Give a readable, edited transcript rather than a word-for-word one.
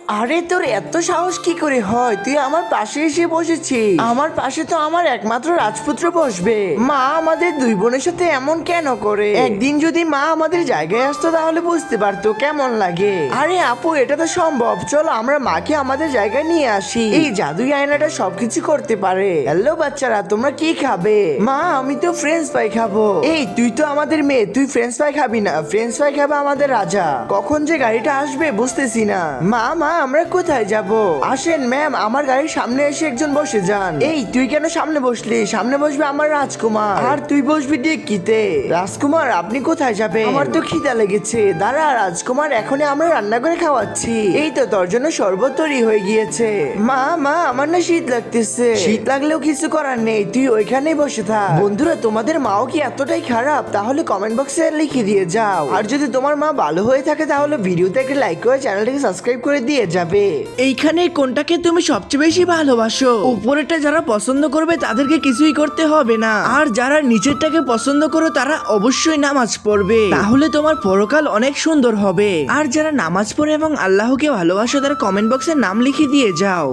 আরে তোর এত সাহস কি করে হয়? তুই আমার পাশে এসে বসেছিস। আমার পাশে তো আমার একমাত্র রাজপুত্র বসবে। মা আমাদের দুই বোনের সাথে এমন কেন করে? একদিন যদি মা আমাদের জায়গায় আসতো তাহলে বুঝতে পারতো কেমন লাগে। আরে আপু, এটা তো সম্ভব। চলো আমরা মাকে আমাদের জায়গায় নিয়ে আসি। এই জাদুই আয়নাটা সবকিছু করতে পারে। হ্যালো বাচ্চারা, তোমরা কি খাবে? মা আমি তো ফ্রেঞ্চ ফ্রাই খাবো। এই তুই তো আমাদের মেয়ে, তুই ফ্রেঞ্চ ফ্রাই খাবি না। ফ্রেঞ্চ ফ্রাই খাবে আমাদের রাজা। কখন যে গাড়িটা আসবে বুঝতেছি না। মা আমরা কোথায় যাব? আসেন ম্যাম, আমার গাড়ির সামনে এসে একজন বসে যান। এই তুই কেন সামনে বসলি? সামনে বসবে আমার রাজকুমার, আর তুই বসবি ডিক্কিতে। রাজকুমার আপনি কোথায় যাবে? আমার তো খিদা লেগেছে। দাঁড়া রাজকুমার, এখনই আমরা রান্না করে খাওয়াচ্ছি। এই তো তোর জন্য শরবত তৈরি হয়ে গিয়েছে। মা আমার না শীত লাগতেছে। শীত লাগলেও কিছু করার নেই, তুই ওইখানেই বসে থাক। বন্ধুরা, তোমাদের মাও কি এতটাই খারাপ? তাহলে কমেন্ট বক্সে লিখে দিয়ে যাও। আর যদি তোমার মা ভালো হয়ে থাকে তাহলে ভিডিওতে একটা লাইক করে চ্যানেলটাকে সাবস্ক্রাইব করে দিয়ে যাবে। এইখানে কোনটাকে তুমি সবচেয়ে বেশি ভালোবাসো? উপরেরটা যারা পছন্দ করবে তাদেরকে কিছুই করতে হবে না, আর যারা নিচেরটাকে পছন্দ করো তারা অবশ্যই নামাজ পড়বে, তাহলে তোমার পরকাল অনেক সুন্দর হবে। আর যারা নামাজ পড়ে এবং আল্লাহকে ভালোবাসো তারা কমেন্ট বক্সে নাম লিখে দিয়ে যাও।